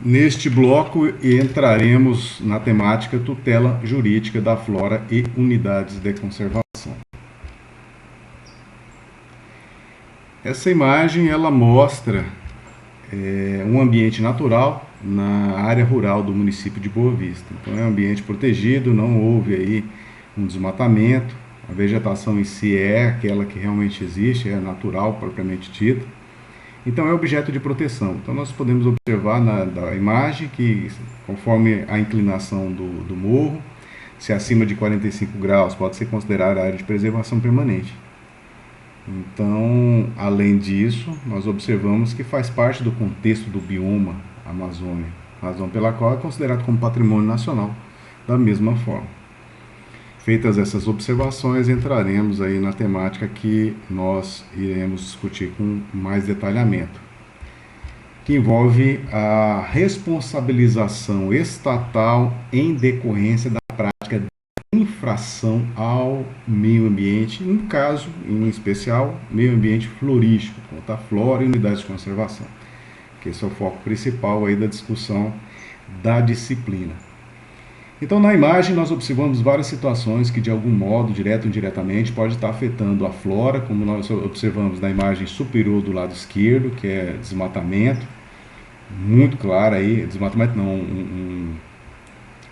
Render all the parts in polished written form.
Neste bloco entraremos na temática tutela jurídica da flora e unidades de conservação. Essa imagem ela mostra um ambiente natural na área rural do município de Boa Vista. Então é um ambiente protegido, não houve aí um desmatamento, a vegetação em si é aquela que realmente existe, é natural propriamente dita. Então é objeto de proteção. Então nós podemos observar da imagem que conforme a inclinação do morro, se acima de 45 graus pode ser considerada área de preservação permanente. Então, além disso, nós observamos que faz parte do contexto do bioma Amazônia, razão pela qual é considerado como patrimônio nacional da mesma forma. Feitas essas observações, entraremos aí na temática que nós iremos discutir com mais detalhamento, que envolve a responsabilização estatal em decorrência da prática de infração ao meio ambiente, no caso, em especial, meio ambiente florístico, quanto à flora e unidades de conservação, que esse é o foco principal aí da discussão da disciplina. Então, na imagem, nós observamos várias situações que, de algum modo, direto ou indiretamente, pode estar afetando a flora, como nós observamos na imagem superior do lado esquerdo, que é desmatamento, muito claro aí, desmatamento não,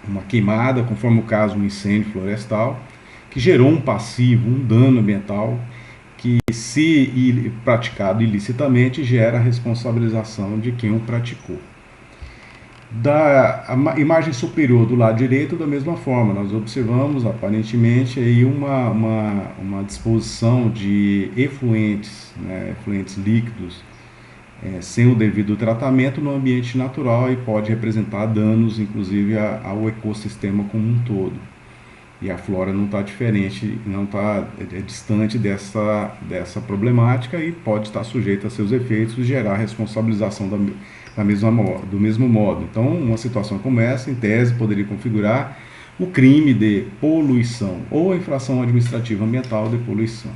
uma queimada, conforme o caso, um incêndio florestal, que gerou um passivo, um dano ambiental, que, se praticado ilicitamente, gera a responsabilização de quem o praticou. Da imagem superior do lado direito, da mesma forma, nós observamos aparentemente aí uma disposição de efluentes, efluentes líquidos, sem o devido tratamento no ambiente natural e pode representar danos, inclusive, ao ecossistema como um todo. E a flora não está diferente, não está distante dessa problemática e pode estar sujeita a seus efeitos e gerar responsabilização do mesmo modo. Então, uma situação como essa, em tese, poderia configurar o crime de poluição ou a infração administrativa ambiental de poluição,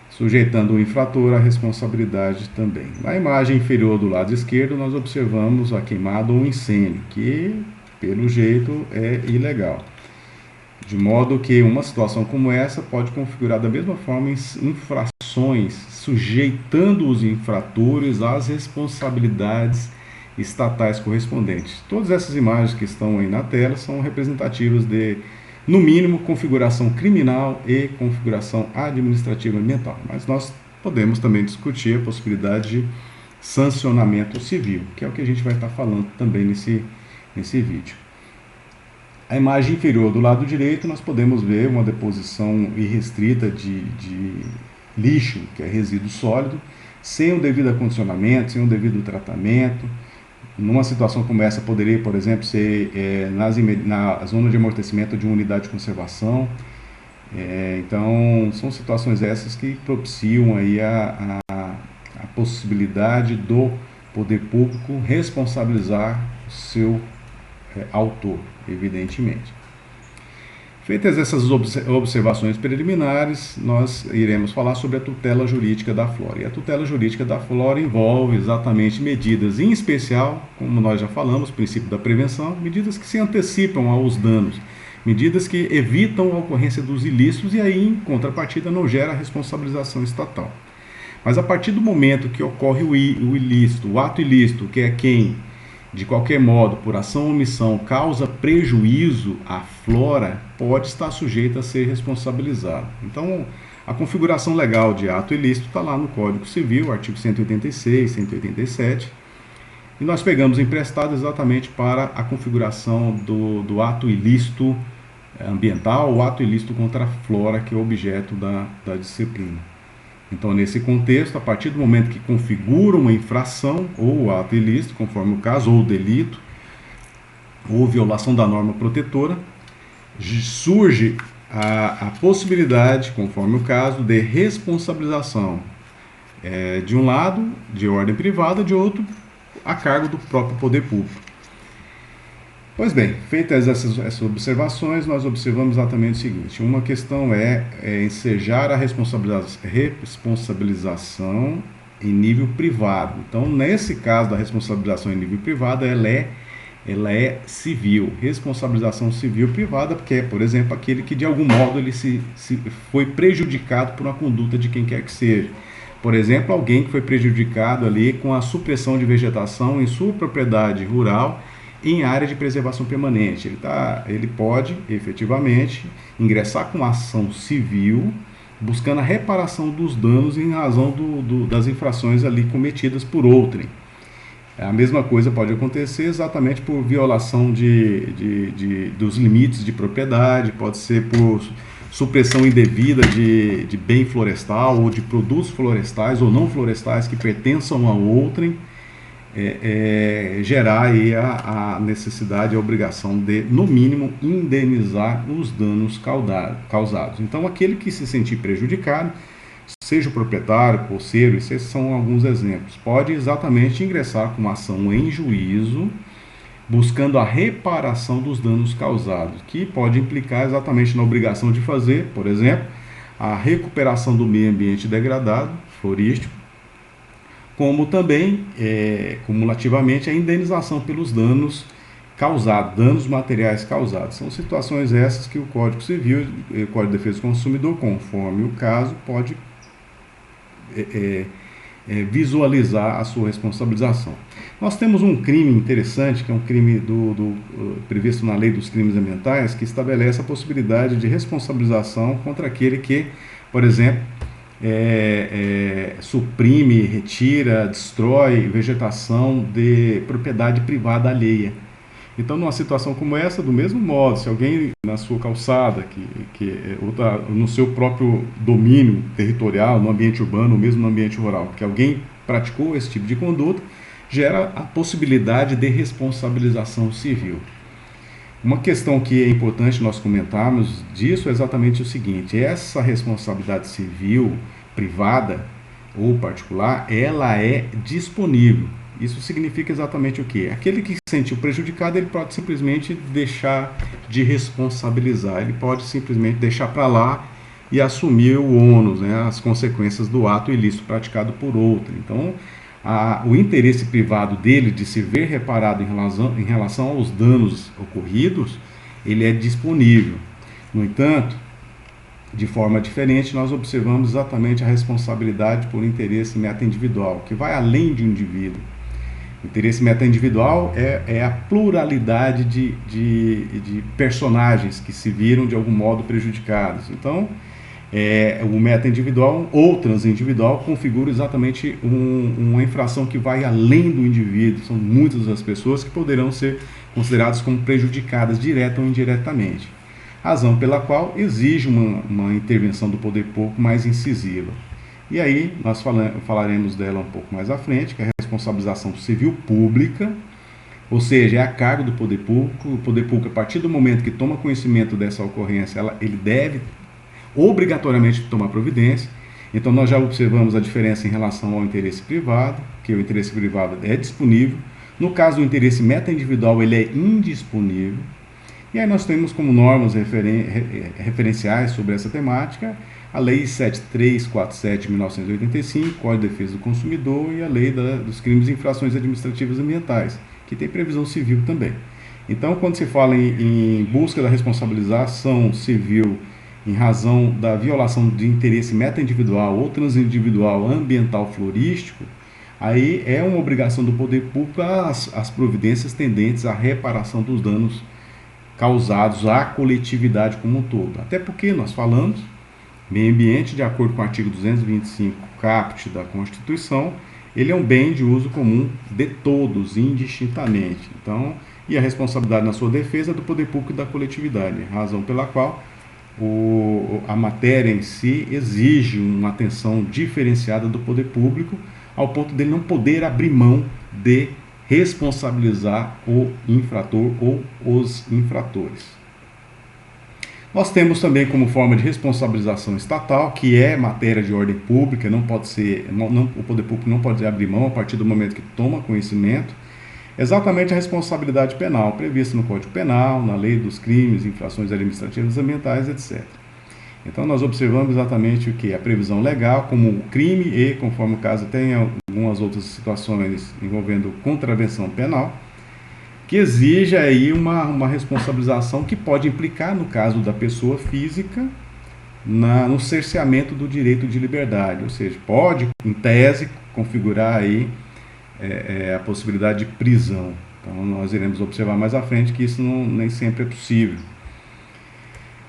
sujeitando o infrator à responsabilidade também. Na imagem inferior do lado esquerdo, nós observamos a queimada ou incêndio, que, pelo jeito, é ilegal. De modo que uma situação como essa pode configurar da mesma forma infrações, sujeitando os infratores às responsabilidades estatais correspondentes. Todas essas imagens que estão aí na tela são representativas de, no mínimo, configuração criminal e configuração administrativa ambiental. Mas nós podemos também discutir a possibilidade de sancionamento civil, que é o que a gente vai estar falando também nesse vídeo. A imagem inferior do lado direito, nós podemos ver uma deposição irrestrita de lixo, que é resíduo sólido, sem o devido acondicionamento, sem o devido tratamento. Numa situação como essa, poderia, por exemplo, ser na zona de amortecimento de uma unidade de conservação. Então, são situações essas que propiciam aí a possibilidade do poder público responsabilizar o seu autor, evidentemente. Feitas essas observações preliminares, nós iremos falar sobre a tutela jurídica da flora. E a tutela jurídica da flora envolve exatamente medidas, em especial, como nós já falamos, o princípio da prevenção, medidas que se antecipam aos danos, medidas que evitam a ocorrência dos ilícitos e aí, em contrapartida, não gera responsabilização estatal. Mas a partir do momento que ocorre o ilícito, o ato ilícito, que é quem, de qualquer modo, por ação ou omissão, causa prejuízo à flora, pode estar sujeita a ser responsabilizado. Então, a configuração legal de ato ilícito está lá no Código Civil, artigo 186, 187, e nós pegamos emprestado exatamente para a configuração do ato ilícito ambiental, o ato ilícito contra a flora, que é o objeto da disciplina. Então, nesse contexto, a partir do momento que configura uma infração ou ato ilícito, conforme o caso, ou delito, ou violação da norma protetora, surge a possibilidade, conforme o caso, de responsabilização de um lado, de ordem privada, de outro, a cargo do próprio poder público. Pois bem, feitas essas observações, nós observamos exatamente o seguinte: uma questão é ensejar a responsabilização em nível privado. Então, nesse caso da responsabilização em nível privado, ela é civil, responsabilização civil privada, porque é, por exemplo, aquele que de algum modo ele se foi prejudicado por uma conduta de quem quer que seja. Por exemplo, alguém que foi prejudicado ali com a supressão de vegetação em sua propriedade rural em área de preservação permanente. Ele pode, efetivamente, ingressar com ação civil, buscando a reparação dos danos em razão das infrações ali cometidas por outrem. A mesma coisa pode acontecer exatamente por violação dos limites de propriedade, pode ser por supressão indevida de bem florestal ou de produtos florestais ou não florestais que pertençam a outrem, gerar aí a necessidade, a obrigação de, no mínimo, indenizar os danos causados. Então, aquele que se sentir prejudicado, seja o proprietário, poceiro, esses são alguns exemplos, pode exatamente ingressar com uma ação em juízo, buscando a reparação dos danos causados, que pode implicar exatamente na obrigação de fazer, por exemplo, a recuperação do meio ambiente degradado, florístico, como também, cumulativamente, a indenização pelos danos causados, danos materiais causados. São situações essas que o Código Civil e o Código de Defesa do Consumidor, conforme o caso, pode visualizar a sua responsabilização. Nós temos um crime interessante, que é um crime previsto na Lei dos Crimes Ambientais, que estabelece a possibilidade de responsabilização contra aquele que, por exemplo, suprime, retira, destrói vegetação de propriedade privada alheia. Então, numa situação como essa, do mesmo modo, se alguém na sua calçada, ou tá no seu próprio domínio territorial, no ambiente urbano, ou mesmo no ambiente rural, que alguém praticou esse tipo de conduta, gera a possibilidade de responsabilização civil. Uma questão que é importante nós comentarmos disso é exatamente o seguinte: essa responsabilidade civil, privada ou particular, ela é disponível. Isso significa exatamente o quê? Aquele que se sentiu prejudicado, ele pode simplesmente deixar de responsabilizar, ele pode simplesmente deixar para lá e assumir o ônus, né, as consequências do ato ilícito praticado por outro. Então, o interesse privado dele de se ver reparado em relação aos danos ocorridos, ele é disponível. No entanto, de forma diferente, nós observamos exatamente a responsabilidade por interesse meta-individual, que vai além de um indivíduo. O interesse meta-individual é a pluralidade de personagens que se viram de algum modo prejudicados. Então, o meta-individual ou transindividual configura exatamente uma infração que vai além do indivíduo. São muitas as pessoas que poderão ser consideradas como prejudicadas direta ou indiretamente. Razão pela qual exige uma intervenção do poder público mais incisiva. E aí nós falaremos dela um pouco mais à frente, que é a responsabilização civil pública, ou seja, é a cargo do poder público. O poder público, a partir do momento que toma conhecimento dessa ocorrência, ele deve obrigatoriamente tomar providência. Então nós já observamos a diferença em relação ao interesse privado, que o interesse privado é disponível. No caso do interesse meta-individual, ele é indisponível. E aí nós temos como normas referenciais sobre essa temática a Lei 7347 de 1985, Código de Defesa do Consumidor, e a Lei dos Crimes e Infrações Administrativas Ambientais, que tem previsão civil também. Então, quando se fala em busca da responsabilização civil em razão da violação de interesse meta-individual ou transindividual ambiental florístico, aí é uma obrigação do poder público as providências tendentes à reparação dos danos causados à coletividade como um todo. Até porque nós falamos, meio ambiente, de acordo com o artigo 225 caput da Constituição, ele é um bem de uso comum de todos, indistintamente. Então, e a responsabilidade na sua defesa é do poder público e da coletividade, razão pela qual a matéria em si exige uma atenção diferenciada do poder público, ao ponto dele não poder abrir mão de responsabilizar o infrator ou os infratores. Nós temos também como forma de responsabilização estatal, que é matéria de ordem pública, não pode ser, o poder público não pode abrir mão a partir do momento que toma conhecimento, exatamente a responsabilidade penal, prevista no Código Penal, na Lei dos Crimes, Infrações Administrativas Ambientais, etc. Então nós observamos exatamente o que? A previsão legal como crime e, conforme o caso, tem algumas outras situações envolvendo contravenção penal, que exige aí uma responsabilização que pode implicar, no caso da pessoa física, no cerceamento do direito de liberdade, ou seja, pode, em tese, configurar aí a possibilidade de prisão. Então nós iremos observar mais à frente que isso nem sempre é possível.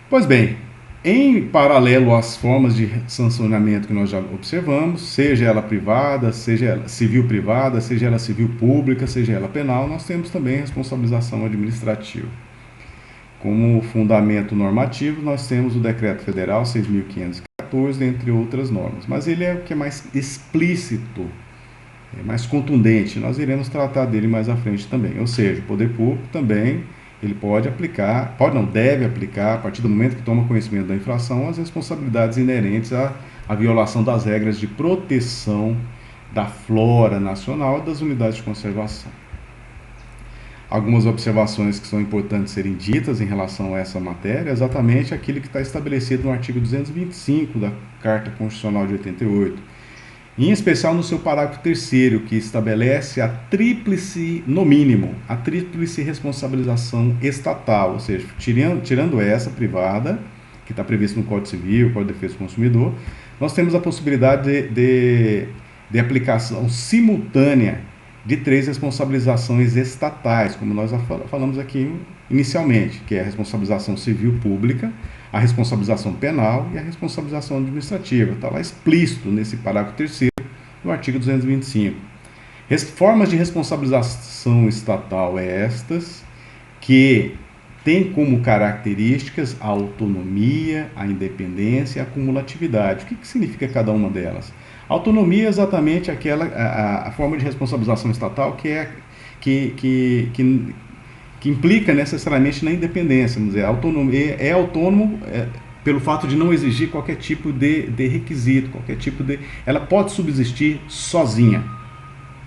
Pois bem, em paralelo às formas de sancionamento que nós já observamos, seja ela privada, seja ela civil privada, seja ela civil pública, seja ela penal, nós temos também a responsabilização administrativa. Como fundamento normativo, nós temos o Decreto Federal 6.514, entre outras normas. Mas ele é o que é mais explícito, é mais contundente. Nós iremos tratar dele mais à frente também. Ou seja, o poder público também ele pode aplicar, deve aplicar, a partir do momento que toma conhecimento da infração, as responsabilidades inerentes à violação das regras de proteção da flora nacional e das unidades de conservação. Algumas observações que são importantes serem ditas em relação a essa matéria, exatamente aquilo que está estabelecido no artigo 225 da Carta Constitucional de 88, em especial no seu parágrafo 3º, que estabelece a tríplice, no mínimo, a tríplice responsabilização estatal, ou seja, tirando essa privada, que está prevista no Código Civil, Código de Defesa do Consumidor, nós temos a possibilidade de aplicação simultânea de 3 responsabilizações estatais, como nós falamos aqui inicialmente, que é a responsabilização civil pública, a responsabilização penal e a responsabilização administrativa. Está lá explícito nesse parágrafo 3º do artigo 225. Formas de responsabilização estatal estas que têm como características a autonomia, a independência e a cumulatividade. O que significa cada uma delas? Autonomia é exatamente a forma de responsabilização estatal que implica necessariamente na independência. Vamos dizer, a autonomia é autônomo pelo fato de não exigir qualquer tipo de requisito, ela pode subsistir sozinha.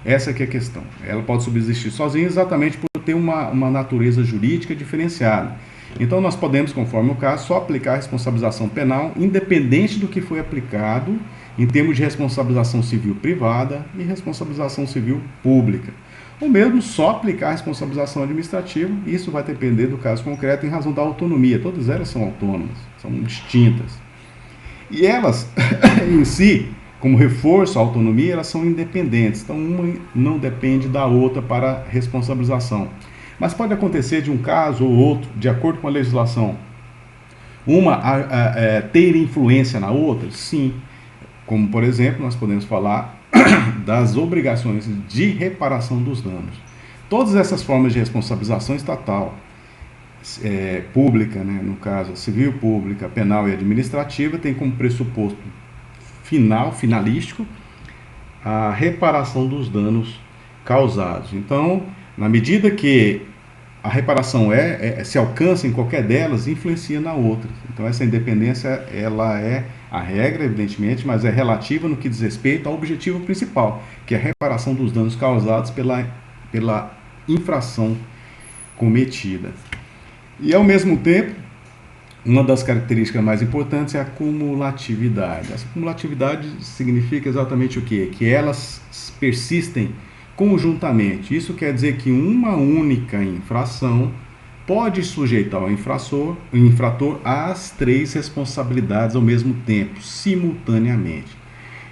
Essa que é a questão. Ela pode subsistir sozinha exatamente por ter uma natureza jurídica diferenciada. Então nós podemos, conforme o caso, só aplicar a responsabilização penal independente do que foi aplicado em termos de responsabilização civil privada e responsabilização civil pública. Ou mesmo só aplicar a responsabilização administrativa, isso vai depender do caso concreto em razão da autonomia. Todas elas são autônomas, são distintas. E elas, em si, como reforço à autonomia, elas são independentes. Então, uma não depende da outra para responsabilização. Mas pode acontecer de um caso ou outro, de acordo com a legislação, uma ter influência na outra? Sim. Como, por exemplo, nós podemos falar das obrigações de reparação dos danos. Todas essas formas de responsabilização estatal, pública, né, no caso civil, pública, penal e administrativa, tem como pressuposto finalístico, a reparação dos danos causados. Então, na medida que a reparação se alcança em qualquer delas, influencia na outra. Então, essa independência, ela é a regra, evidentemente, mas é relativa no que diz respeito ao objetivo principal, que é a reparação dos danos causados pela infração cometida. E, ao mesmo tempo, uma das características mais importantes é a cumulatividade. Essa cumulatividade significa exatamente o quê? Que elas persistem conjuntamente. Isso quer dizer que uma única infração pode sujeitar o infrator às 3 responsabilidades ao mesmo tempo, simultaneamente.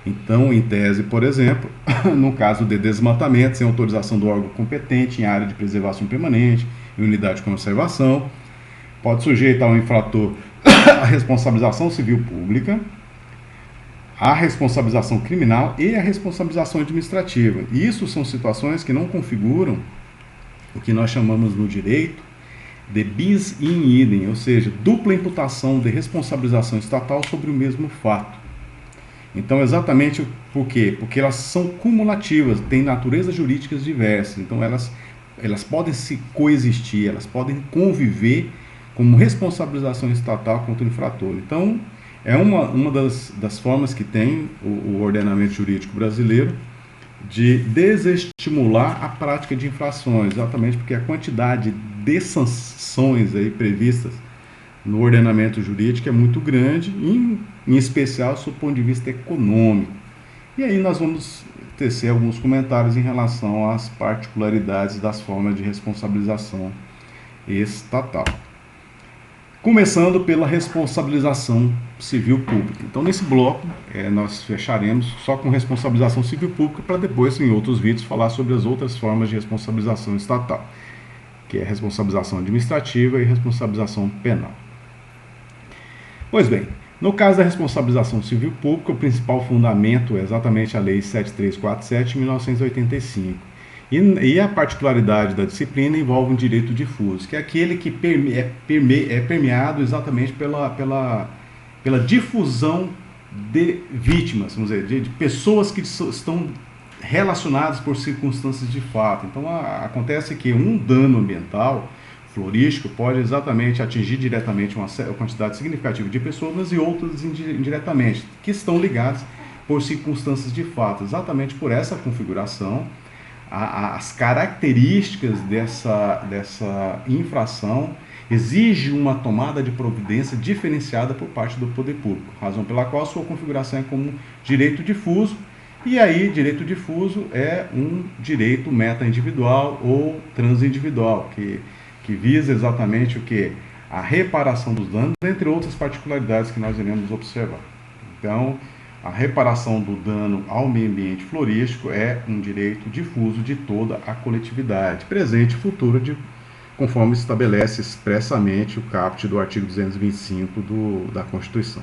Então, em tese, por exemplo, no caso de desmatamento, sem autorização do órgão competente em área de preservação permanente, em unidade de conservação, pode sujeitar o infrator à responsabilização civil pública, a responsabilização criminal e a responsabilização administrativa. E isso são situações que não configuram o que nós chamamos no direito de bis in idem, ou seja, dupla imputação de responsabilização estatal sobre o mesmo fato. Então, exatamente por quê? Porque elas são cumulativas, têm naturezas jurídicas diversas, então elas podem se coexistir, elas podem conviver como responsabilização estatal contra o infrator. Então, é uma das formas que tem o ordenamento jurídico brasileiro de desestimular a prática de infrações, exatamente porque a quantidade de sanções aí previstas no ordenamento jurídico é muito grande, em especial do ponto de vista econômico. E aí nós vamos tecer alguns comentários em relação às particularidades das formas de responsabilização estatal. Começando pela responsabilização civil pública. Então, nesse bloco, nós fecharemos só com responsabilização civil pública para depois, em outros vídeos, falar sobre as outras formas de responsabilização estatal, que é responsabilização administrativa e responsabilização penal. Pois bem, no caso da responsabilização civil pública, o principal fundamento é exatamente a Lei 7347 de 1985. E a particularidade da disciplina envolve um direito difuso, que é aquele que é permeado exatamente pela difusão de vítimas, vamos dizer, de pessoas que estão relacionadas por circunstâncias de fato. Então, acontece que um dano ambiental florístico pode exatamente atingir diretamente uma quantidade significativa de pessoas e outras indiretamente, que estão ligadas por circunstâncias de fato. Exatamente por essa configuração, as características dessa infração exige uma tomada de providência diferenciada por parte do poder público, razão pela qual sua configuração é como direito difuso, e aí direito difuso é um direito meta-individual ou transindividual, que visa exatamente o que? A reparação dos danos, entre outras particularidades que nós iremos observar. Então, a reparação do dano ao meio ambiente florístico é um direito difuso de toda a coletividade, presente e futura, conforme estabelece expressamente o caput do artigo 225 da Constituição.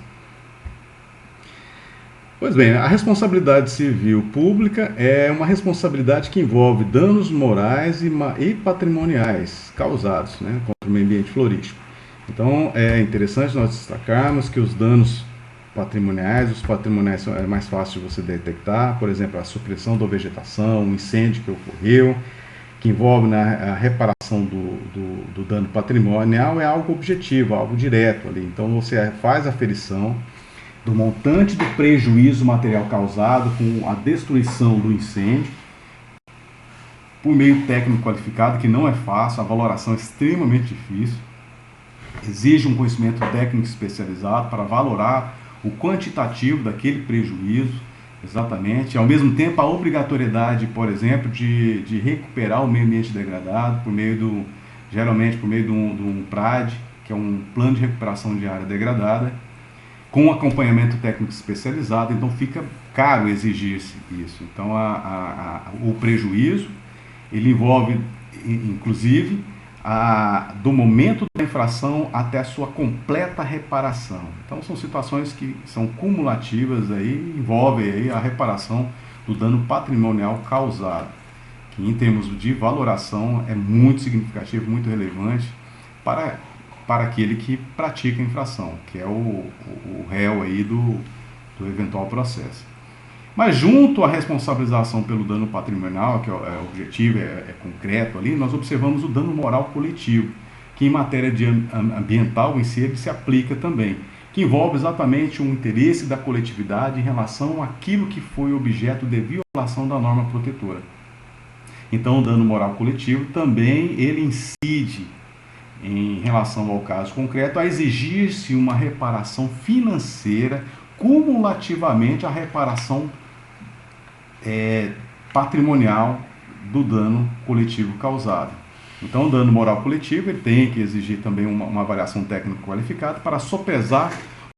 Pois bem, a responsabilidade civil pública é uma responsabilidade que envolve danos morais e patrimoniais causados, contra o meio ambiente florístico. Então, é interessante nós destacarmos que os danos patrimoniais é mais fácil de você detectar, por exemplo, a supressão da vegetação, um incêndio que ocorreu, que envolve a reparação do dano patrimonial, é algo objetivo, algo direto ali. Então, você faz a aferição do montante do prejuízo material causado com a destruição do incêndio, por meio técnico qualificado, que não é fácil, a valoração é extremamente difícil, exige um conhecimento técnico especializado para valorar o quantitativo daquele prejuízo, exatamente, ao mesmo tempo a obrigatoriedade, por exemplo, de recuperar o meio ambiente degradado, geralmente por meio de um PRAD, que é um plano de recuperação de área degradada, com acompanhamento técnico especializado. Então fica caro exigir-se isso. Então o prejuízo, ele envolve, inclusive, do momento da infração até a sua completa reparação. Então são situações que são cumulativas, envolvem aí a reparação do dano patrimonial causado, que em termos de valoração é muito significativo, muito relevante para aquele que pratica a infração, que é o réu aí do eventual processo. Mas junto à responsabilização pelo dano patrimonial, que é objetivo, é concreto ali, nós observamos o dano moral coletivo, que em matéria ambiental em si ele se aplica também, que envolve exatamente o interesse da coletividade em relação àquilo que foi objeto de violação da norma protetora. Então o dano moral coletivo também ele incide em relação ao caso concreto a exigir-se uma reparação financeira cumulativamente à reparação patrimonial do dano coletivo causado. Então, o dano moral coletivo ele tem que exigir também uma avaliação técnica qualificada para sopesar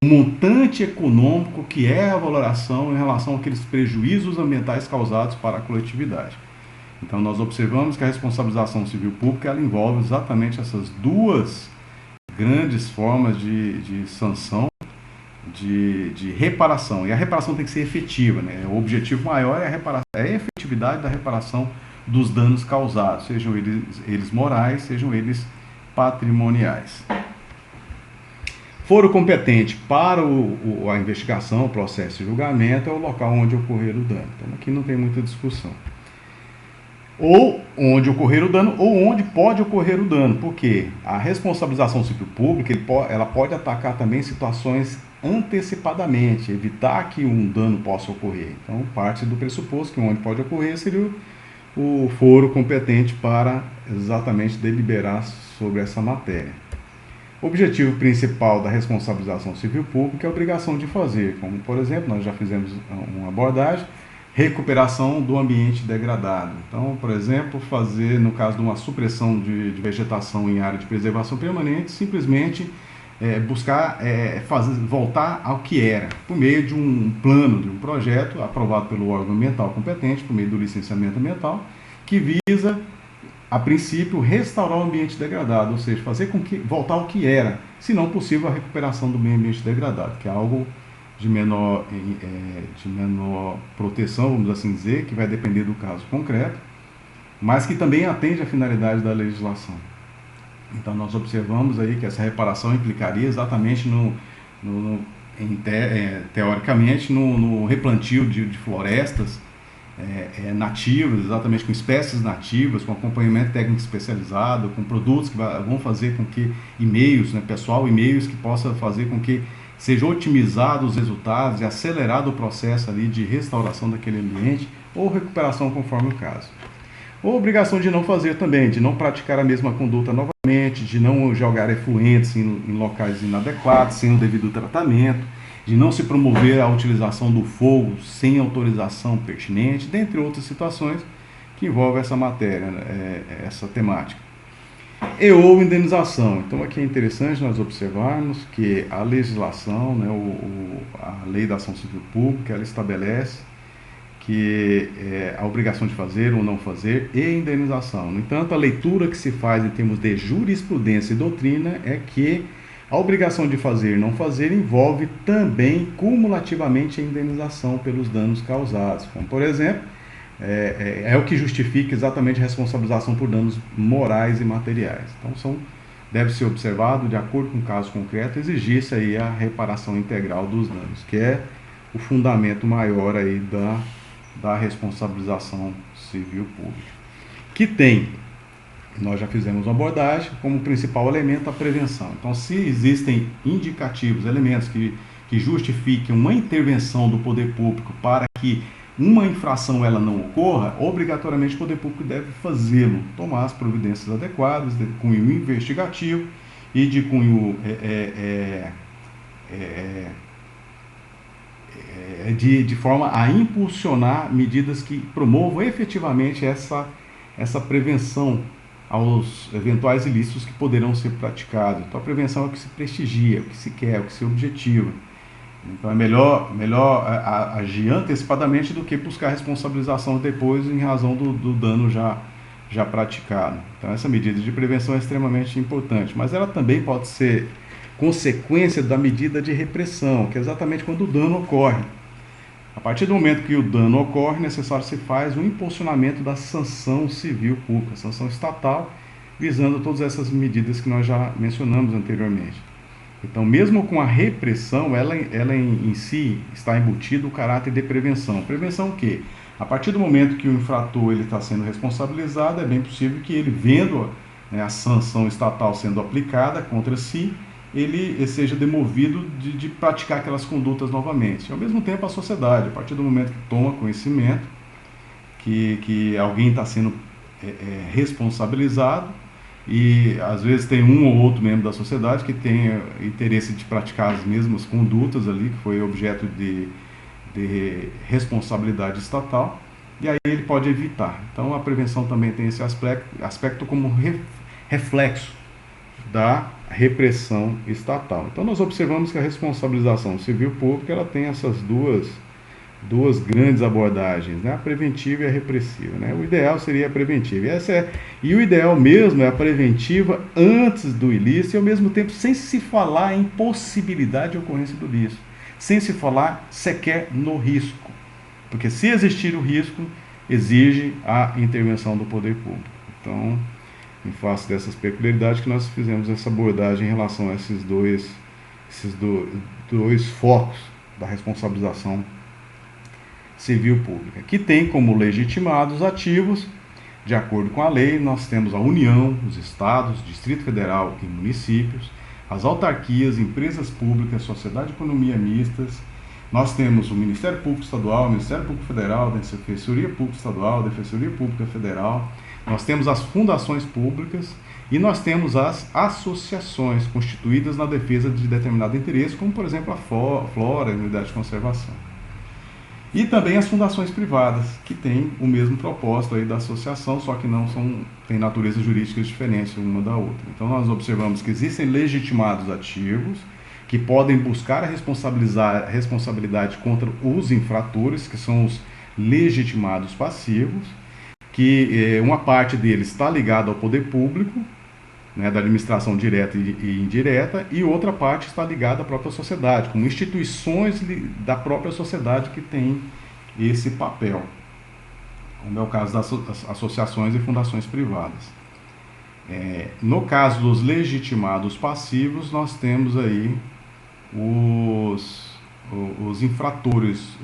o montante econômico que é a valoração em relação àqueles prejuízos ambientais causados para a coletividade. Então, nós observamos que a responsabilização civil pública ela envolve exatamente essas duas grandes formas de sanção, de reparação. E a reparação tem que ser efetiva, O objetivo maior é a efetividade da reparação dos danos causados, sejam eles morais, sejam eles patrimoniais. Foro competente para a investigação, o processo e julgamento é o local onde ocorrer o dano. Então, aqui não tem muita discussão. Ou onde ocorrer o dano, ou onde pode ocorrer o dano, porque a responsabilização civil pública ela pode atacar também situações antecipadamente, evitar que um dano possa ocorrer. Então, parte do pressuposto que onde pode ocorrer seria o foro competente para exatamente deliberar sobre essa matéria. O objetivo principal da responsabilização civil pública é a obrigação de fazer, como por exemplo, nós já fizemos uma abordagem, recuperação do ambiente degradado. Então, por exemplo, fazer, no caso de uma supressão de vegetação em área de preservação permanente, simplesmente buscar voltar ao que era, por meio de um plano, de um projeto aprovado pelo órgão ambiental competente, por meio do licenciamento ambiental, que visa, a princípio, restaurar o ambiente degradado, ou seja, fazer com que voltar ao que era, se não possível a recuperação do meio ambiente degradado, que é algo de menor proteção, vamos assim dizer, que vai depender do caso concreto, mas que também atende à finalidade da legislação. Então nós observamos aí que essa reparação implicaria exatamente teoricamente no replantio de florestas nativas, exatamente com espécies nativas, com acompanhamento técnico especializado, com produtos que vão fazer com que e-mails, pessoal, e-mails que possa fazer com que sejam otimizados os resultados e acelerado o processo ali de restauração daquele ambiente ou recuperação conforme o caso. Ou obrigação de não fazer também, de não praticar a mesma conduta novamente, de não jogar efluentes em locais inadequados, sem o devido tratamento, de não se promover a utilização do fogo sem autorização pertinente, dentre outras situações que envolvem essa matéria, essa temática. E ou indenização. Então aqui é interessante nós observarmos que a legislação, a Lei da Ação Civil Pública, ela estabelece que a obrigação de fazer ou não fazer e indenização. No entanto, a leitura que se faz em termos de jurisprudência e doutrina é que a obrigação de fazer e não fazer envolve também cumulativamente a indenização pelos danos causados, como por exemplo, é o que justifica exatamente a responsabilização por danos morais e materiais. Então deve ser observado, de acordo com o caso concreto, exigir-se aí a reparação integral dos danos, que é o fundamento maior aí da responsabilização civil pública, que tem, nós já fizemos uma abordagem, como principal elemento a prevenção. Então, se existem indicativos, elementos que justifiquem uma intervenção do poder público para que uma infração ela não ocorra, obrigatoriamente o poder público deve fazê-lo, tomar as providências adequadas, de cunho investigativo e de cunho de forma a impulsionar medidas que promovam efetivamente essa prevenção aos eventuais ilícitos que poderão ser praticados. Então a prevenção é o que se prestigia, o que se quer, o que se objetiva. Então é melhor agir antecipadamente do que buscar responsabilização depois em razão do dano já praticado. Então essa medida de prevenção é extremamente importante, mas ela também pode ser consequência da medida de repressão, que é exatamente quando o dano ocorre. A partir do momento que o dano ocorre, é necessário se faz um impulsionamento da sanção civil pública, sanção estatal, visando todas essas medidas que nós já mencionamos anteriormente. Então, mesmo com a repressão, ela em si está embutido o caráter de prevenção. Prevenção o quê? A partir do momento que o infrator está sendo responsabilizado, é bem possível que ele, vendo a sanção estatal sendo aplicada contra si, ele seja demovido de praticar aquelas condutas novamente. E, ao mesmo tempo, a sociedade, a partir do momento que toma conhecimento que alguém está sendo responsabilizado, e às vezes tem um ou outro membro da sociedade que tem interesse de praticar as mesmas condutas ali, que foi objeto de responsabilidade estatal, e aí ele pode evitar. Então a prevenção também tem esse aspecto como reflexo da repressão estatal. Então nós observamos que a responsabilização civil pública ela tem essas duas grandes abordagens, a preventiva e a repressiva. O ideal seria a preventiva. E o ideal mesmo é a preventiva antes do ilícito e, ao mesmo tempo, sem se falar em possibilidade de ocorrência do ilícito, sem se falar sequer no risco. Porque se existir o risco, exige a intervenção do poder público. Então, em face dessas peculiaridades que nós fizemos essa abordagem em relação a esses dois focos da responsabilização civil pública, que tem como legitimados ativos, de acordo com a lei, nós temos a União, os Estados, Distrito Federal e municípios, as autarquias, empresas públicas, sociedade de economia mistas, nós temos o Ministério Público Estadual, o Ministério Público Federal, a Defensoria Pública Estadual, a Defensoria Pública Federal, nós temos as fundações públicas E nós temos as associações constituídas na defesa de determinado interesse, como por exemplo a Flora, a Unidade de Conservação. E também as fundações privadas, que têm o mesmo propósito aí da associação, só que não têm naturezas jurídicas diferentes uma da outra. Então nós observamos que existem legitimados ativos, que podem buscar a responsabilidade contra os infratores, que são os legitimados passivos, que uma parte deles está ligada ao poder público, né, da administração direta e indireta, e outra parte está ligada à própria sociedade, como instituições da própria sociedade que têm esse papel, como é o caso das associações e fundações privadas. No caso dos legitimados passivos, nós temos aí os infratores,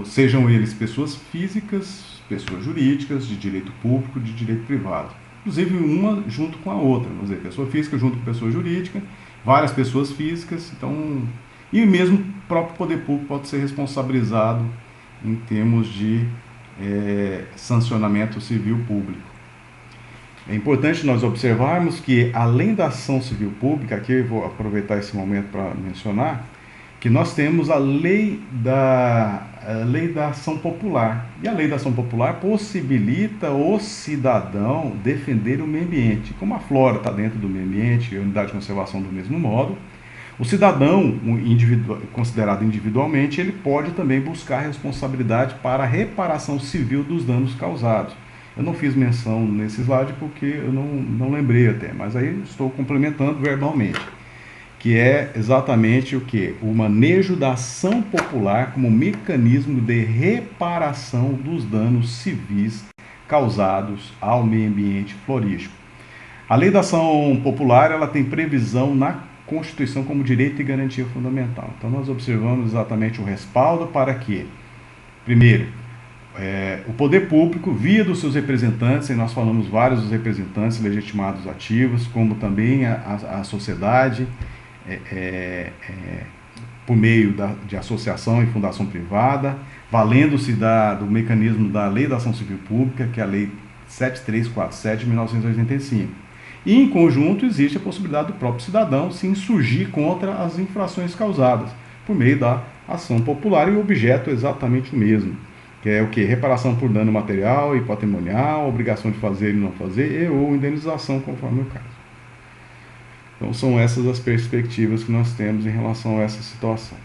sejam eles pessoas físicas, pessoas jurídicas, de direito público, de direito privado. Inclusive uma junto com a outra, vamos dizer, pessoa física junto com pessoa jurídica, várias pessoas físicas, então, e mesmo o próprio poder público pode ser responsabilizado em termos de sancionamento civil público. É importante nós observarmos que, além da ação civil pública, aqui eu vou aproveitar esse momento para mencionar, que nós temos a lei da ação popular. E a lei da ação popular possibilita o cidadão defender o meio ambiente. Como a Flora está dentro do meio ambiente, a Unidade de Conservação do mesmo modo, o cidadão considerado individualmente, ele pode também buscar responsabilidade para a reparação civil dos danos causados. Eu não fiz menção nesse slide porque eu não lembrei até, mas aí estou complementando verbalmente, que é exatamente o que? O manejo da ação popular como mecanismo de reparação dos danos civis causados ao meio ambiente florístico. A lei da ação popular, ela tem previsão na Constituição como direito e garantia fundamental. Então nós observamos exatamente o respaldo para que, primeiro, o poder público, via dos seus representantes, e nós falamos vários dos representantes legitimados ativos, como também a sociedade, por meio de associação e fundação privada, valendo-se do mecanismo da Lei da Ação Civil Pública, que é a Lei 7347 de 1985. E, em conjunto, existe a possibilidade do próprio cidadão se insurgir contra as infrações causadas, por meio da ação popular, e o objeto é exatamente o mesmo, que é o que? Reparação por dano material e patrimonial, obrigação de fazer e não fazer, ou indenização, conforme o caso. Então são essas as perspectivas que nós temos em relação a essa situação.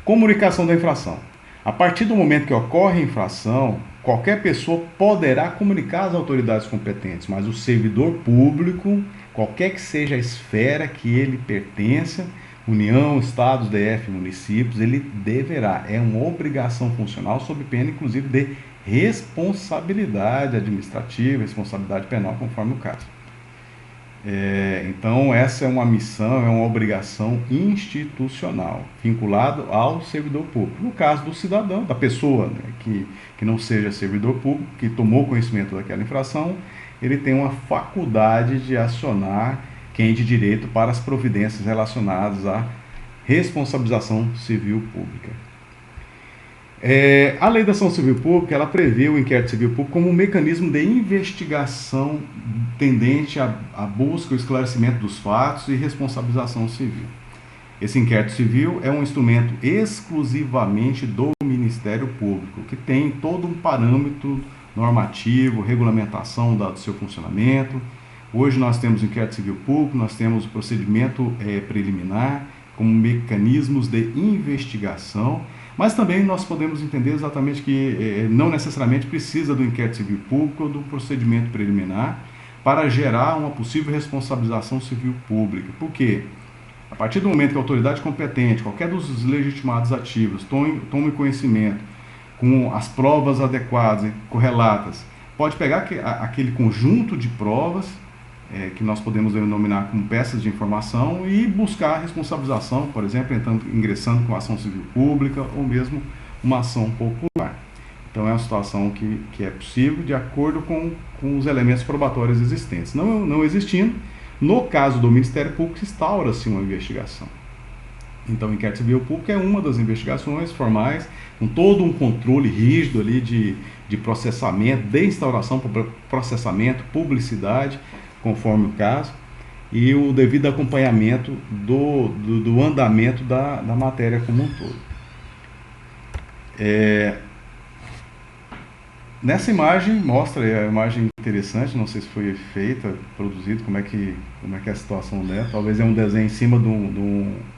Comunicação da infração. A partir do momento que ocorre a infração, qualquer pessoa poderá comunicar às autoridades competentes, mas o servidor público, qualquer que seja a esfera que ele pertença, União, Estados, DF, municípios, ele deverá, é uma obrigação funcional, sob pena inclusive de responsabilidade administrativa, responsabilidade penal, conforme o caso. Então essa é uma missão, é uma obrigação institucional, vinculado ao servidor público. No caso do cidadão, da pessoa, né, que não seja servidor público, que tomou conhecimento daquela infração, ele tem uma faculdade de acionar quem de direito para as providências relacionadas à responsabilização civil pública. A Lei da Ação Civil Pública, ela prevê o inquérito civil público como um mecanismo de investigação tendente à busca e esclarecimento dos fatos e responsabilização civil. Esse inquérito civil é um instrumento exclusivamente do Ministério Público, que tem todo um parâmetro normativo, regulamentação do seu funcionamento. Hoje nós temos o inquérito civil público, nós temos o procedimento preliminar como mecanismos de investigação, mas também nós podemos entender exatamente que não necessariamente precisa do inquérito civil público ou do procedimento preliminar para gerar uma possível responsabilização civil pública. Por quê? A partir do momento que a autoridade competente, qualquer dos legitimados ativos, tome conhecimento com as provas adequadas e correlatas, pode pegar aquele conjunto de provas que nós podemos denominar como peças de informação e buscar a responsabilização, por exemplo, ingressando com ação civil pública ou mesmo uma ação popular. Então é uma situação que é possível de acordo com os elementos probatórios existentes. Não existindo, no caso do Ministério Público, instaura-se uma investigação. Então o inquérito civil público é uma das investigações formais, com todo um controle rígido ali de processamento, de instauração, processamento, publicidade, conforme o caso, e o devido acompanhamento do andamento da matéria como um todo. Nessa imagem, mostra a imagem interessante, não sei se foi feita, produzida, como é que é a situação dela. Talvez é um desenho em cima de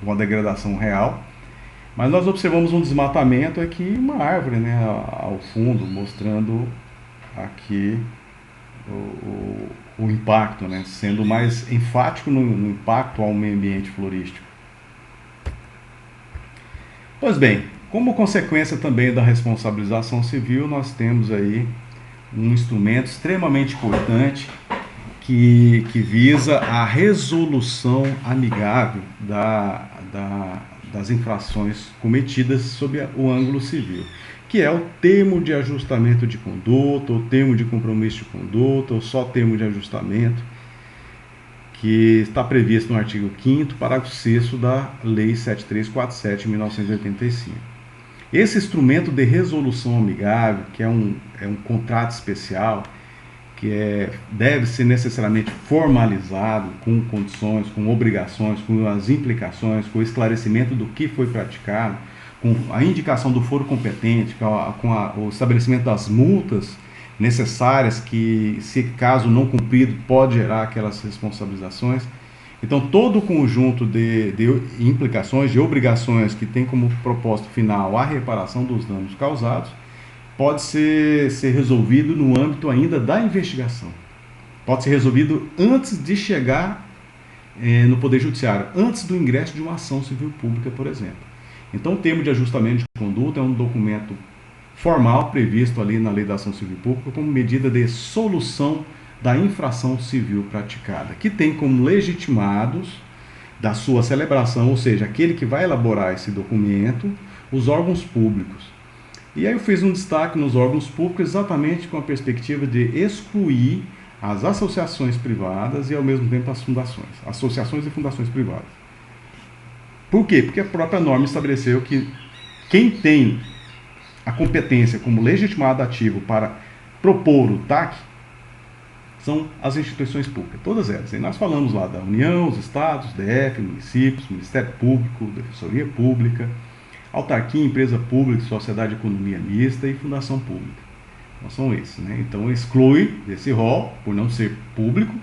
uma degradação real. Mas nós observamos um desmatamento aqui, uma árvore, né, ao fundo, mostrando aqui o impacto, né, sendo mais enfático no impacto ao meio ambiente florístico. Pois bem, como consequência também da responsabilização civil, nós temos aí um instrumento extremamente importante que visa a resolução amigável das infrações cometidas sob o ângulo civil, que é o termo de ajustamento de conduta, o termo de compromisso de conduta, ou só termo de ajustamento, que está previsto no artigo 5º, parágrafo 6º da Lei 7347 de 1985. Esse instrumento de resolução amigável, que é um contrato especial, que deve ser necessariamente formalizado com condições, com obrigações, com as implicações, com o esclarecimento do que foi praticado, com a indicação do foro competente, com o estabelecimento das multas necessárias, que, se caso não cumprido, pode gerar aquelas responsabilizações. Então, todo o conjunto de implicações, de obrigações que tem como propósito final a reparação dos danos causados, pode ser resolvido no âmbito ainda da investigação. Pode ser resolvido antes de chegar no Poder Judiciário, antes do ingresso de uma ação civil pública, por exemplo. Então, o termo de ajustamento de conduta é um documento formal previsto ali na Lei da Ação Civil Pública como medida de solução da infração civil praticada, que tem como legitimados da sua celebração, ou seja, aquele que vai elaborar esse documento, os órgãos públicos. E aí eu fiz um destaque nos órgãos públicos exatamente com a perspectiva de excluir as associações privadas e ao mesmo tempo as fundações, associações e fundações privadas. Por quê? Porque a própria norma estabeleceu que quem tem a competência como legitimado ativo para propor o TAC são as instituições públicas, todas elas. E nós falamos lá da União, os estados, DF, municípios, Ministério Público, Defensoria Pública, autarquia, empresa pública, sociedade de economia mista e fundação pública. Então são esses, né? Então exclui desse rol, por não ser público,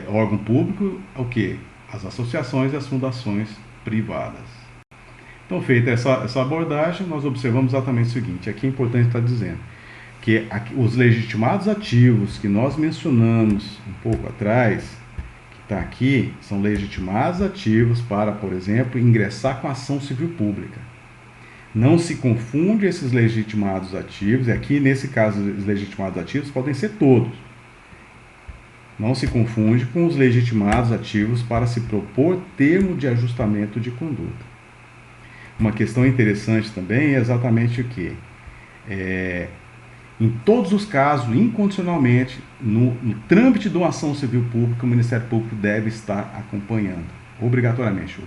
órgão público, o quê? As associações e as fundações privadas. Então, feita essa abordagem, nós observamos exatamente o seguinte: aqui é importante estar dizendo que os legitimados ativos que nós mencionamos um pouco atrás, que está aqui, são legitimados ativos para, por exemplo, ingressar com ação civil pública. Não se confunde esses legitimados ativos, e aqui nesse caso os legitimados ativos podem ser todos. Não se confunde com os legitimados ativos para se propor termo de ajustamento de conduta. Uma questão interessante também é exatamente o que? Em todos os casos, incondicionalmente, no trâmite de uma ação civil pública, o Ministério Público deve estar acompanhando, obrigatoriamente.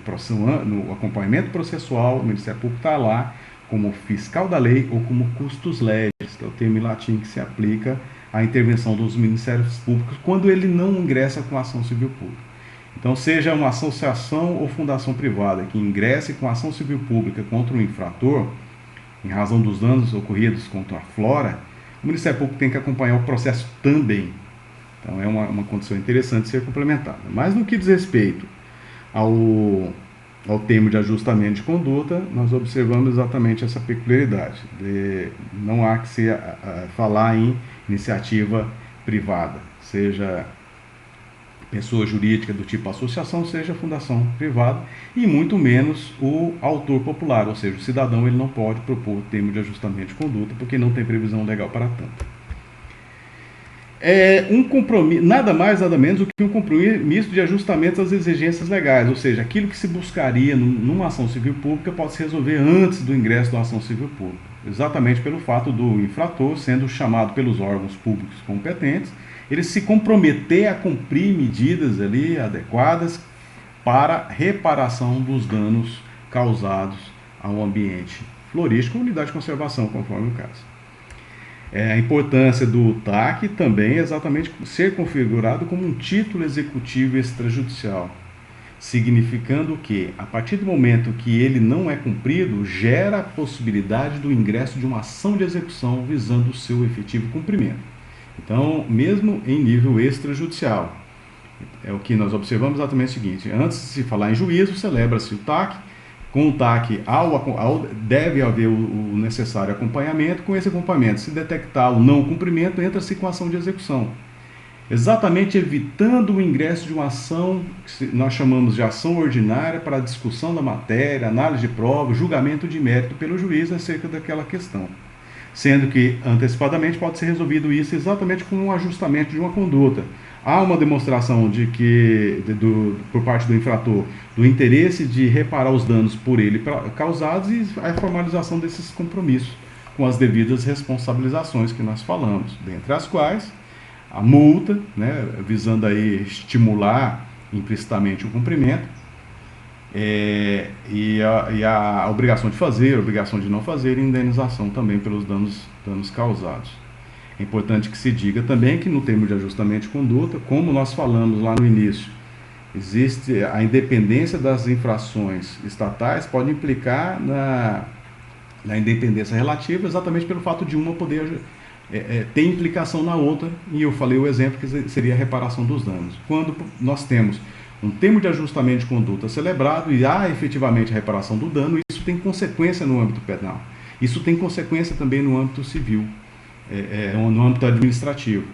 No acompanhamento processual, o Ministério Público está lá como fiscal da lei ou como custos legis, que é o termo em latim que se aplica à intervenção dos Ministérios Públicos quando ele não ingressa com a ação civil pública. Então, seja uma associação ou fundação privada que ingresse com ação civil pública contra um infrator, em razão dos danos ocorridos contra a flora, o Ministério Público tem que acompanhar o processo também. Então, é uma condição interessante de ser complementada. Mas, no que diz respeito ao termo de ajustamento de conduta, nós observamos exatamente essa peculiaridade. Não há que se falar em iniciativa privada, seja pessoa jurídica do tipo associação, seja fundação privada, e muito menos o autor popular, ou seja, o cidadão, ele não pode propor termo de ajustamento de conduta porque não tem previsão legal para tanto. Um compromisso, nada mais, nada menos do que um compromisso de ajustamento às exigências legais, ou seja, aquilo que se buscaria numa ação civil pública pode se resolver antes do ingresso da ação civil pública, exatamente pelo fato do infrator, sendo chamado pelos órgãos públicos competentes, ele se comprometer a cumprir medidas ali adequadas para reparação dos danos causados ao ambiente florístico ou unidade de conservação, conforme o caso. A importância do TAC também é exatamente ser configurado como um título executivo extrajudicial, significando que, a partir do momento que ele não é cumprido, gera a possibilidade do ingresso de uma ação de execução visando o seu efetivo cumprimento. Então, mesmo em nível extrajudicial, é o que nós observamos exatamente o seguinte: antes de se falar em juízo, celebra-se o TAC. Com o TAC, deve haver o necessário acompanhamento. Com esse acompanhamento, se detectar o não cumprimento, entra-se com a ação de execução, exatamente evitando o ingresso de uma ação que nós chamamos de ação ordinária para a discussão da matéria, análise de prova, julgamento de mérito pelo juiz acerca daquela questão. Sendo que, antecipadamente, pode ser resolvido isso exatamente com um ajustamento de uma conduta. Há uma demonstração de que, por parte do infrator, do interesse de reparar os danos por ele causados e a formalização desses compromissos, com as devidas responsabilizações que nós falamos, dentre as quais a multa, né, visando aí estimular implicitamente o cumprimento, e a obrigação de fazer, a obrigação de não fazer, e indenização também pelos danos causados. É importante que se diga também que no termo de ajustamento de conduta, como nós falamos lá no início, existe a independência das infrações estatais, pode implicar na independência relativa, exatamente pelo fato de uma poder ter implicação na outra, e eu falei o exemplo que seria a reparação dos danos. Quando nós temos um termo de ajustamento de conduta celebrado e há efetivamente a reparação do dano, isso tem consequência no âmbito penal. Isso tem consequência também no âmbito civil, no âmbito administrativo,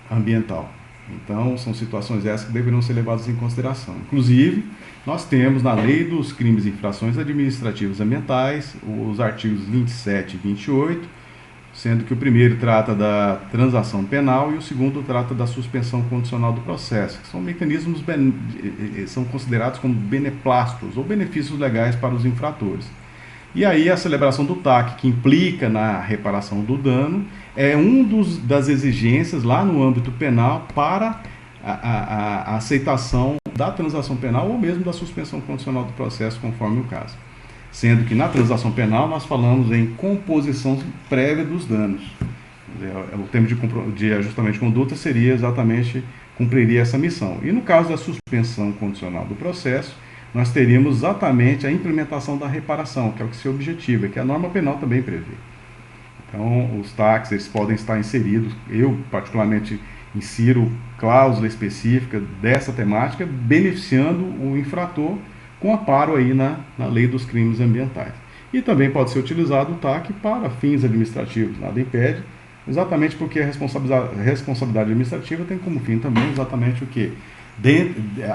ambiental. Então, são situações essas que deverão ser levadas em consideração. Inclusive, nós temos na Lei dos Crimes e Infrações Administrativas Ambientais os artigos 27 e 28, sendo que o primeiro trata da transação penal e o segundo trata da suspensão condicional do processo, que são mecanismos são considerados como beneplácitos ou benefícios legais para os infratores. E aí a celebração do TAC, que implica na reparação do dano, é das exigências lá no âmbito penal para a aceitação da transação penal ou mesmo da suspensão condicional do processo, conforme o caso. Sendo que na transação penal nós falamos em composição prévia dos danos. O termo de ajustamento de conduta seria exatamente, cumpriria essa missão. E no caso da suspensão condicional do processo, nós teríamos exatamente a implementação da reparação, que é o que se objetiva, que a norma penal também prevê. Então, os TACs eles podem estar inseridos, eu particularmente insiro cláusula específica dessa temática, beneficiando o infrator com amparo aí na Lei dos Crimes Ambientais. E também pode ser utilizado o TAC para fins administrativos, nada impede, exatamente porque a responsabilidade administrativa tem como fim também exatamente o quê?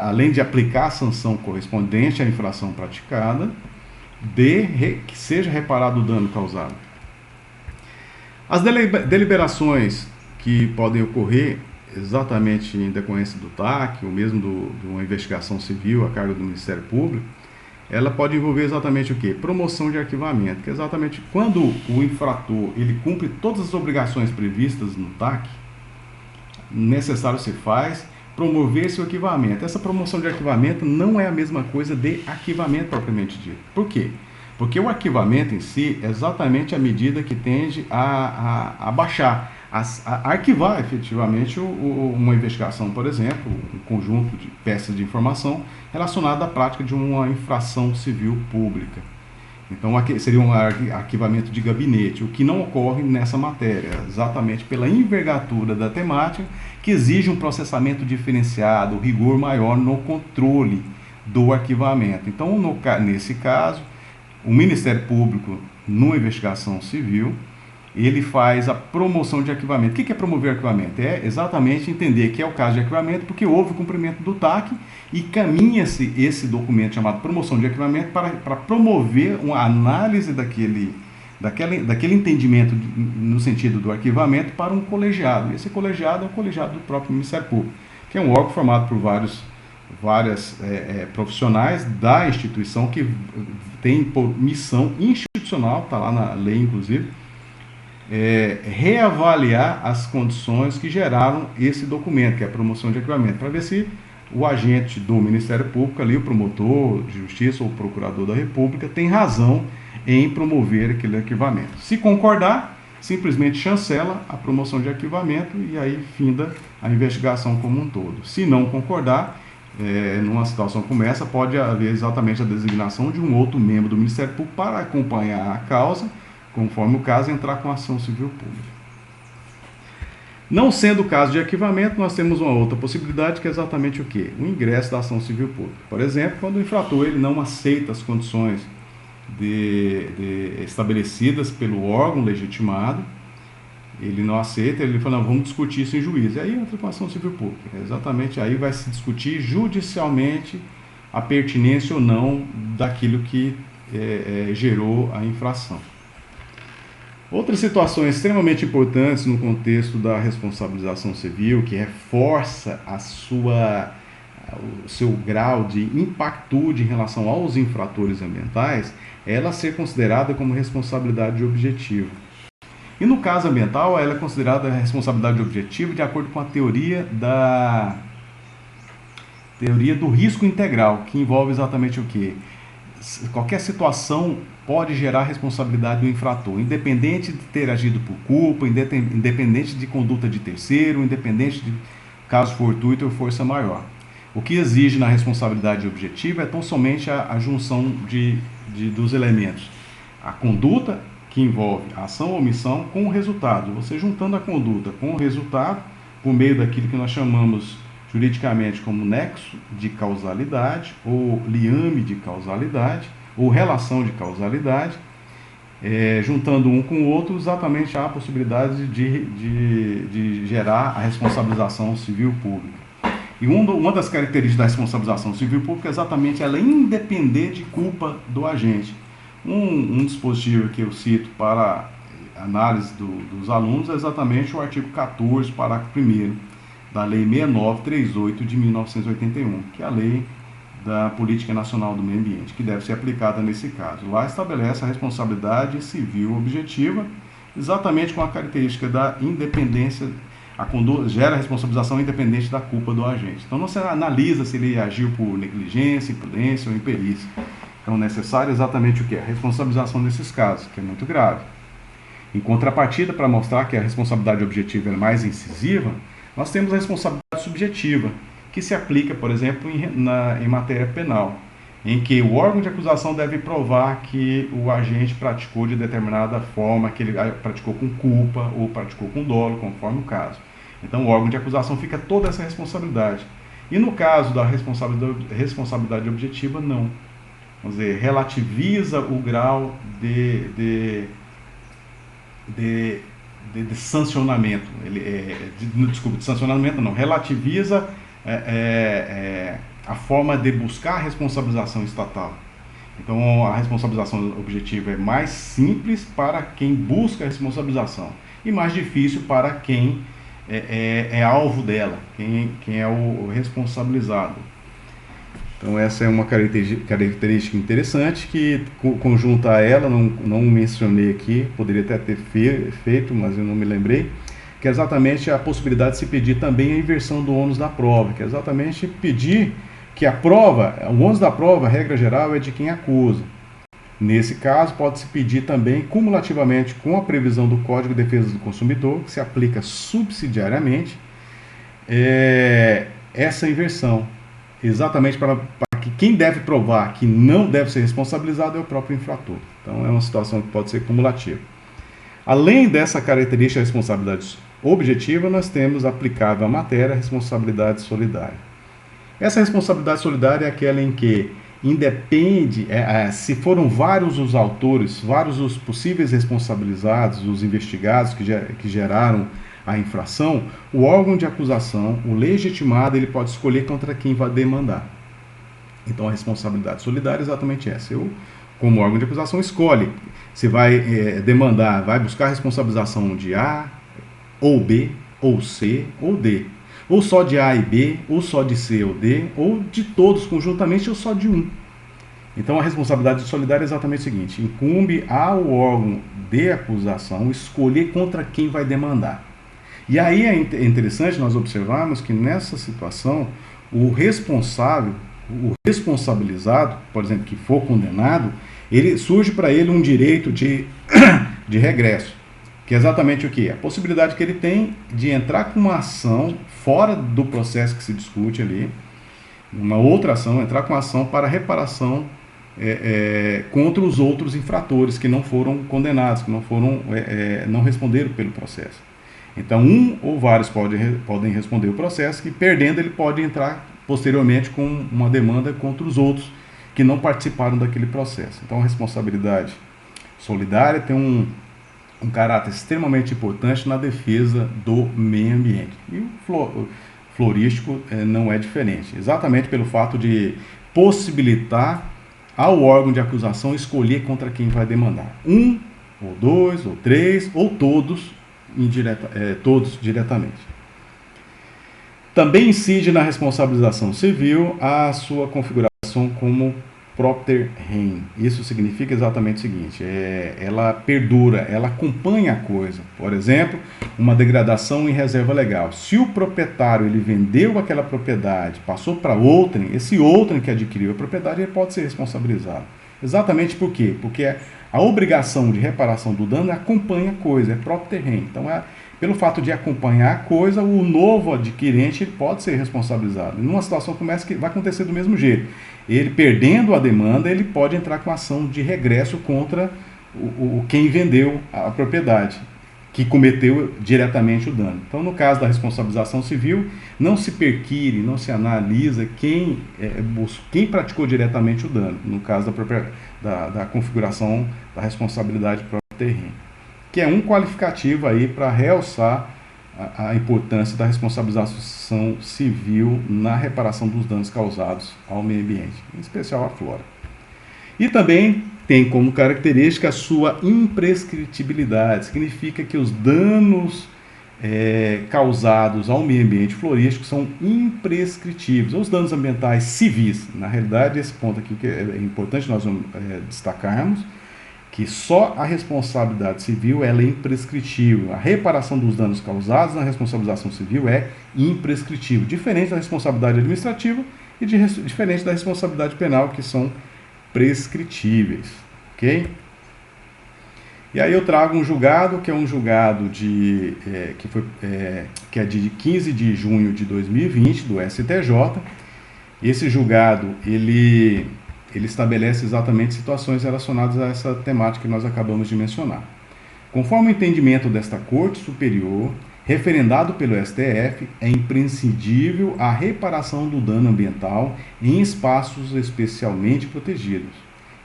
Além de aplicar a sanção correspondente à infração praticada, que seja reparado o dano causado. As deliberações que podem ocorrer exatamente em decorrência do TAC, ou mesmo de uma investigação civil a cargo do Ministério Público, ela pode envolver exatamente o quê? Promoção de arquivamento, que é exatamente quando o infrator ele cumpre todas as obrigações previstas no TAC, necessário se faz promover seu arquivamento. Essa promoção de arquivamento não é a mesma coisa de arquivamento propriamente dito. Por quê? Porque o arquivamento em si é exatamente a medida que tende a baixar, a arquivar efetivamente uma investigação, por exemplo, um conjunto de peças de informação relacionada à prática de uma infração civil pública. Então, seria um arquivamento de gabinete, o que não ocorre nessa matéria, exatamente pela envergadura da temática, que exige um processamento diferenciado, rigor maior no controle do arquivamento. Então, nesse caso, o Ministério Público, numa investigação civil, ele faz a promoção de arquivamento. O que é promover arquivamento? É exatamente entender que é o caso de arquivamento porque houve o cumprimento do TAC e caminha-se esse documento chamado promoção de arquivamento para promover uma análise daquele entendimento no sentido do arquivamento para um colegiado. Esse colegiado é o colegiado do próprio Ministério Público, que é um órgão formado por vários profissionais da instituição que tem por missão institucional, está lá na lei inclusive, reavaliar as condições que geraram esse documento, que é a promoção de arquivamento, para ver se o agente do Ministério Público, ali, o promotor de justiça ou o procurador da República, tem razão em promover aquele arquivamento. Se concordar, simplesmente chancela a promoção de arquivamento e aí finda a investigação como um todo. Se não concordar, numa situação como essa, pode haver exatamente a designação de um outro membro do Ministério Público para acompanhar a causa, conforme o caso, entrar com ação civil pública. Não sendo o caso de arquivamento, nós temos uma outra possibilidade, que é exatamente o quê? O ingresso da ação civil pública. Por exemplo, quando o infrator ele não aceita as condições estabelecidas pelo órgão legitimado, ele não aceita, ele fala, não, vamos discutir isso em juízo. E aí entra com a ação civil pública. Exatamente aí vai se discutir judicialmente a pertinência ou não daquilo que gerou a infração. Outras situações extremamente importantes no contexto da responsabilização civil, que reforça o seu grau de impactude em relação aos infratores ambientais, é ela ser considerada como responsabilidade objetiva. E no caso ambiental, ela é considerada responsabilidade objetiva de acordo com a teoria do risco integral, que envolve exatamente o quê? Qualquer situação pode gerar responsabilidade do infrator, independente de ter agido por culpa, independente de conduta de terceiro, independente de caso fortuito ou força maior. O que exige na responsabilidade objetiva é tão somente a junção dos elementos. A conduta, que envolve a ação ou omissão, com o resultado. Você juntando a conduta com o resultado, por meio daquilo que nós chamamos juridicamente como nexo de causalidade, ou liame de causalidade, ou relação de causalidade, juntando um com o outro, exatamente há a possibilidade de gerar a responsabilização civil pública. E uma das características da responsabilização civil pública é exatamente ela independer de culpa do agente. Um dispositivo que eu cito para análise dos alunos é exatamente o artigo 14, parágrafo 1º, da Lei 6938 de 1981, que é a Lei da Política Nacional do Meio Ambiente, que deve ser aplicada nesse caso. Lá estabelece a responsabilidade civil objetiva, exatamente com a característica da independência, a conduta gera a responsabilização independente da culpa do agente. Então não se analisa se ele agiu por negligência, imprudência ou imperícia. Então, necessário exatamente o que? A responsabilização nesses casos, que é muito grave. Em contrapartida, para mostrar que a responsabilidade objetiva é mais incisiva, nós temos a responsabilidade subjetiva, que se aplica, por exemplo, em matéria penal, em que o órgão de acusação deve provar que o agente praticou de determinada forma, que ele praticou com culpa ou praticou com dolo, conforme o caso. Então, o órgão de acusação fica toda essa responsabilidade. E no caso da responsabilidade objetiva, não. Vamos dizer, relativiza o grau de sancionamento. Desculpa, de sancionamento não. Relativiza a forma de buscar a responsabilização estatal. Então, a responsabilização objetiva é mais simples para quem busca a responsabilização e mais difícil para quem é alvo dela, quem é o responsabilizado. Então essa é uma característica interessante que conjunta a ela, não mencionei aqui, poderia até ter feito, mas eu não me lembrei, que é exatamente a possibilidade de se pedir também a inversão do ônus da prova, que é exatamente pedir que a prova, o ônus da prova, a regra geral, é de quem acusa. Nesse caso, pode-se pedir também, cumulativamente com a previsão do Código de Defesa do Consumidor, que se aplica subsidiariamente, essa inversão. Exatamente para que quem deve provar que não deve ser responsabilizado é o próprio infrator. Então é uma situação que pode ser cumulativa. Além dessa característica de responsabilidade objetiva, nós temos aplicável à matéria a responsabilidade solidária. Essa responsabilidade solidária é aquela em que independe, se foram vários os autores, vários os possíveis responsabilizados, os investigados que geraram a infração, o órgão de acusação, o legitimado, ele pode escolher contra quem vai demandar. Então a responsabilidade solidária é exatamente essa. Eu, como órgão de acusação, escolhe se vai demandar, vai buscar a responsabilização de A, ou B, ou C, ou D. Ou só de A e B, ou só de C ou D, ou de todos conjuntamente, ou só de um. Então a responsabilidade solidária é exatamente o seguinte: incumbe ao órgão de acusação escolher contra quem vai demandar. E aí é interessante nós observarmos que nessa situação, o responsável, o responsabilizado, por exemplo, que for condenado, surge para ele um direito de regresso. que é exatamente o que? A possibilidade que ele tem de entrar com uma ação fora do processo que se discute ali, uma outra ação, entrar com uma ação para reparação contra os outros infratores que não foram condenados, que não responderam pelo processo. Então, um ou vários podem responder o processo, e perdendo ele pode entrar posteriormente com uma demanda contra os outros que não participaram daquele processo. Então, a responsabilidade solidária tem um caráter extremamente importante na defesa do meio ambiente. E o florístico não é diferente, exatamente pelo fato de possibilitar ao órgão de acusação escolher contra quem vai demandar. Um, ou dois, ou três, ou todos, todos diretamente. Também incide na responsabilização civil a sua configuração como propter rem. Isso significa exatamente o seguinte: ela perdura, ela acompanha a coisa. Por exemplo, uma degradação em reserva legal. Se o proprietário ele vendeu aquela propriedade, passou para outrem, esse outrem que adquiriu a propriedade ele pode ser responsabilizado. Exatamente por quê? Porque a obrigação de reparação do dano acompanha a coisa, é propter rem. Então, pelo fato de acompanhar a coisa, o novo adquirente pode ser responsabilizado. Numa situação como essa, que vai acontecer do mesmo jeito. Ele perdendo a demanda, ele pode entrar com ação de regresso contra quem vendeu a propriedade, que cometeu diretamente o dano. Então, no caso da responsabilização civil, não se perquire, não se analisa quem praticou diretamente o dano, no caso da configuração da responsabilidade propter rem, que é um qualificativo aí para realçar a importância da responsabilização civil na reparação dos danos causados ao meio ambiente, em especial à flora. E também tem como característica a sua imprescritibilidade, significa que os danos causados ao meio ambiente florístico são imprescritíveis. Os danos ambientais civis, na realidade, esse ponto aqui que é importante nós destacarmos, que só a responsabilidade civil ela é imprescritível. A reparação dos danos causados na responsabilização civil é imprescritível, diferente da responsabilidade administrativa e diferente da responsabilidade penal, que são prescritíveis. Ok? E aí eu trago um julgado, que é um julgado que é de 15 de junho de 2020, do STJ. Esse julgado, ele estabelece exatamente situações relacionadas a essa temática que nós acabamos de mencionar. Conforme o entendimento desta Corte Superior, referendado pelo STF, é imprescindível a reparação do dano ambiental em espaços especialmente protegidos,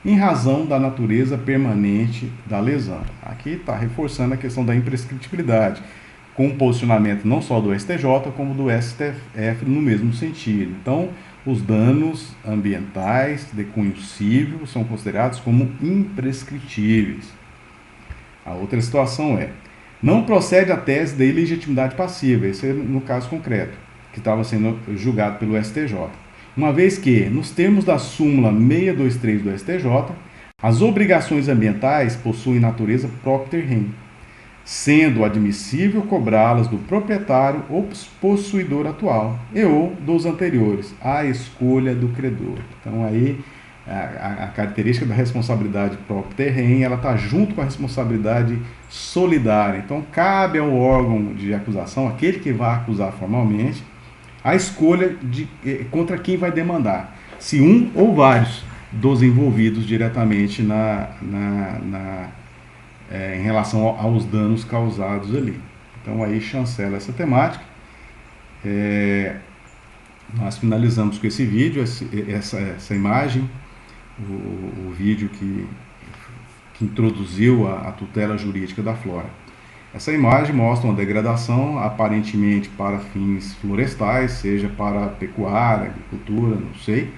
em razão da natureza permanente da lesão. Aqui está reforçando a questão da imprescritibilidade, com um posicionamento não só do STJ, como do STF no mesmo sentido. Então, os danos ambientais de cunho civil são considerados como imprescritíveis. A outra situação não procede a tese da ilegitimidade passiva, esse é no caso concreto, que estava sendo julgado pelo STJ. Uma vez que, nos termos da súmula 623 do STJ, as obrigações ambientais possuem natureza propter rem, sendo admissível cobrá-las do proprietário ou possuidor atual ou dos anteriores, à escolha do credor. Então aí a característica da responsabilidade propter rem, ela está junto com a responsabilidade solidária. Então cabe ao órgão de acusação, aquele que vai acusar formalmente, a escolha contra quem vai demandar, se um ou vários dos envolvidos diretamente em relação aos danos causados ali. Então aí chancela essa temática. Nós finalizamos com esse vídeo, essa imagem, o vídeo que introduziu a tutela jurídica da flora. Essa imagem mostra uma degradação aparentemente para fins florestais, seja para pecuária, agricultura, não sei.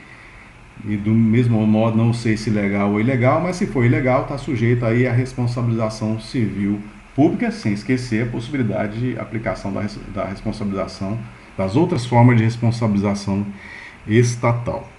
E do mesmo modo, não sei se legal ou ilegal, mas se for ilegal, está sujeito aí à responsabilização civil pública, sem esquecer a possibilidade de aplicação da responsabilização, das outras formas de responsabilização estatal.